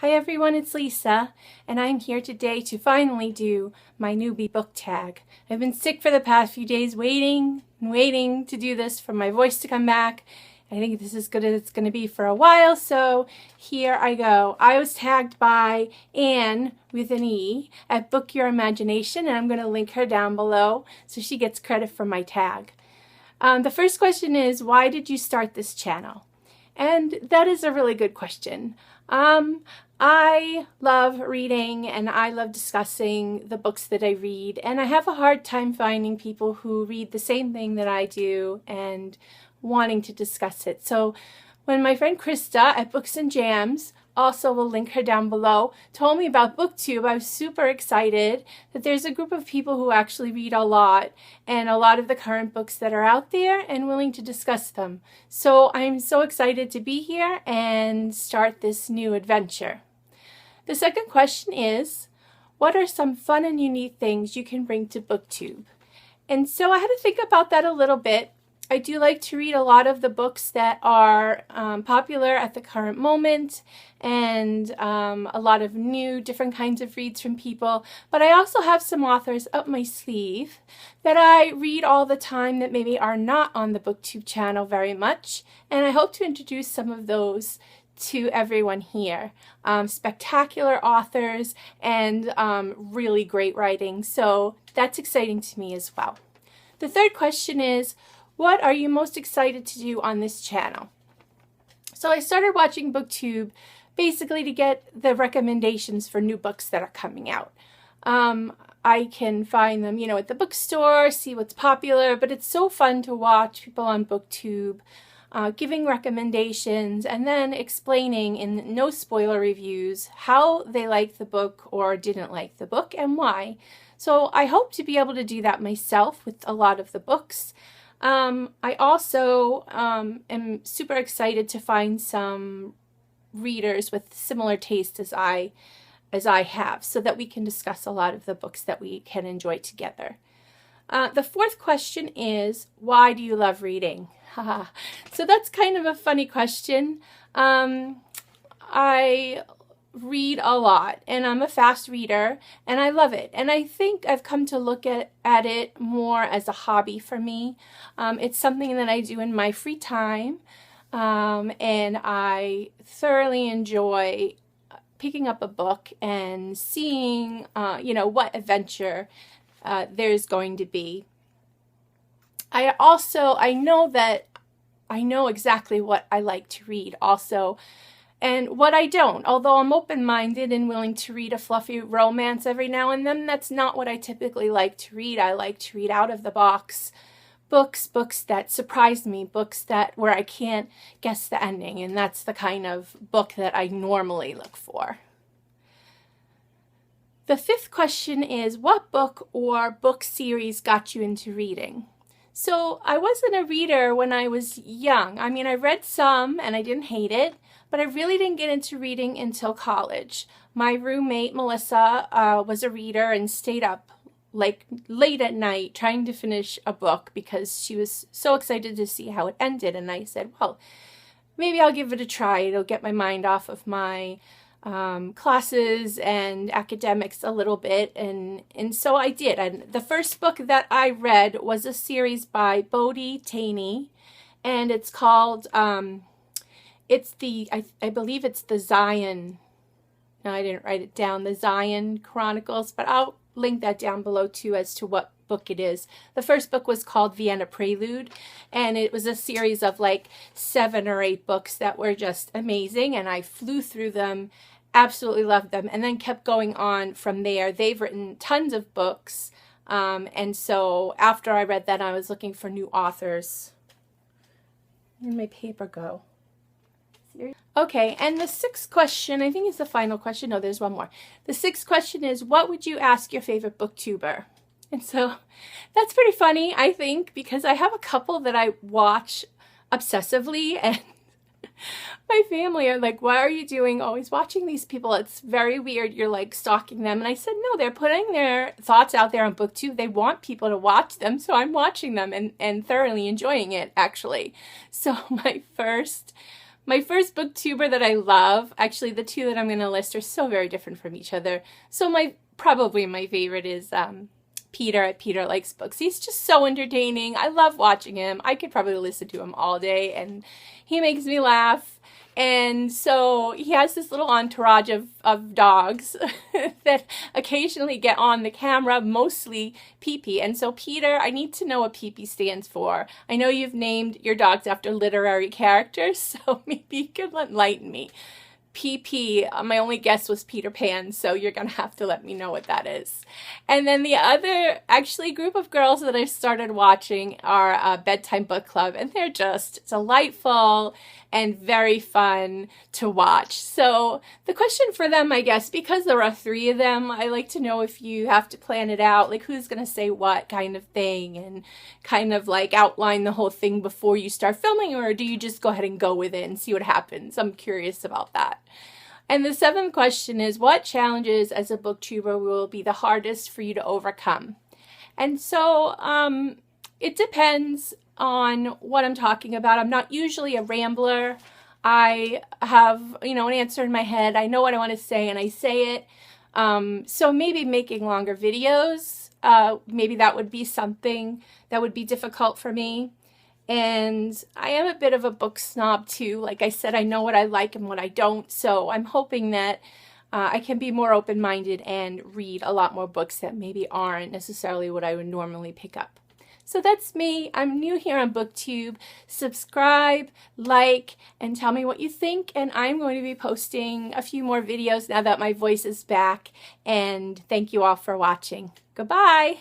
Hi everyone, it's Lisa, and I'm here today to finally do my newbie book tag. I've been sick for the past few days, waiting and waiting to do this for my voice to come back. I think this is good as it's going to be for a while, so here I go. I was tagged by Anne with an E at Book Your Imagination, and I'm going to link her down below so she gets credit for my tag. The first question is, why did you start this channel? And that is a really good question. I love reading and I love discussing the books that I read, and I have a hard time finding people who read the same thing that I do and wanting to discuss it. So when my friend Krista at Books and Jams, also will link her down below, told me about BookTube, I was super excited that there's a group of people who actually read a lot and a lot of the current books that are out there and willing to discuss them. So I'm so excited to be here and start this new adventure. The second question is, what are some fun and unique things you can bring to BookTube? And so I had to think about that a little bit. I do like to read a lot of the books that are popular at the current moment, and a lot of new different kinds of reads from people, but I also have some authors up my sleeve that I read all the time that maybe are not on the BookTube channel very much, and I hope to introduce some of those to everyone here. Spectacular authors and really great writing, so that's exciting to me as well. The third question is, what are you most excited to do on this channel? So I started watching BookTube basically to get the recommendations for new books that are coming out. I can find them, at the bookstore, see what's popular, but it's so fun to watch people on BookTube giving recommendations and then explaining in no spoiler reviews how they liked the book or didn't like the book and why. So I hope to be able to do that myself with a lot of the books. I also am super excited to find some readers with similar taste as I have, so that we can discuss a lot of the books that we can enjoy together. The fourth question is, why do you love reading? So that's kind of a funny question. I read a lot and I'm a fast reader and I love it, and I think I've come to look at it more as a hobby for me. It's something that I do in my free time, and I thoroughly enjoy picking up a book and seeing what adventure there's going to be. I know exactly what I like to read also, and what I don't. Although I'm open-minded and willing to read a fluffy romance every now and then, that's not what I typically like to read. I like to read out of the box books that surprise me, books where I can't guess the ending, and that's the kind of book that I normally look for. The fifth question is, what book or book series got you into reading? So I wasn't a reader when I was young. I mean, I read some and I didn't hate it, but I really didn't get into reading until college. My roommate, Melissa, was a reader and stayed up like late at night trying to finish a book because she was so excited to see how it ended. And I said, well, maybe I'll give it a try. It'll get my mind off of my classes and academics a little bit, and so I did. And the first book that I read was a series by Bodhi Taney, and it's called I believe it's the Zion. No, I didn't write it down. The Zion Chronicles, but I'll link that down below too as to what book it is. The first book was called Vienna Prelude, and it was a series of like 7 or 8 books that were just amazing, and I flew through them, absolutely loved them, and then kept going on from there. They've written tons of books, and so after I read that, I was looking for new authors. Where'd my paper go? Okay, and the sixth question, I think it's the final question. No, there's one more. The sixth question is, what would you ask your favorite booktuber? And so that's pretty funny, I think, because I have a couple that I watch obsessively, and my family are like, what are you doing always watching these people? It's very weird. You're like stalking them. And I said, no, they're putting their thoughts out there on BookTube. They want people to watch them, so I'm watching them and thoroughly enjoying it, actually. So my first My first booktuber that I love, actually the two that I'm going to list are so very different from each other. So probably my favorite is Peter at Peter Likes Books. He's just so entertaining. I love watching him. I could probably listen to him all day, and he makes me laugh. And so he has this little entourage of dogs that occasionally get on the camera, mostly Pee-Pee. And so Peter, I need to know what Pee-Pee stands for. I know you've named your dogs after literary characters, so maybe you could enlighten me. Pee-Pee, my only guess was Peter Pan, so you're going to have to let me know what that is. And then the other, actually, group of girls that I started watching are a Bedtime Book Club, and they're just delightful and very fun to watch. So the question for them, I guess, because there are 3 of them, I like to know if you have to plan it out, like who's going to say what kind of thing, and kind of like outline the whole thing before you start filming, or do you just go ahead and go with it and see what happens? I'm curious about that. And the 7th question is, what challenges as a booktuber will be the hardest for you to overcome? And so it depends on what I'm talking about. I'm not usually a rambler. I have, an answer in my head. I know what I want to say and I say it. So maybe making longer videos, maybe that would be something that would be difficult for me. And I am a bit of a book snob too. Like I said, I know what I like and what I don't. So I'm hoping that I can be more open-minded and read a lot more books that maybe aren't necessarily what I would normally pick up. So that's me. I'm new here on BookTube. Subscribe, like, and tell me what you think. And I'm going to be posting a few more videos now that my voice is back. And thank you all for watching. Goodbye.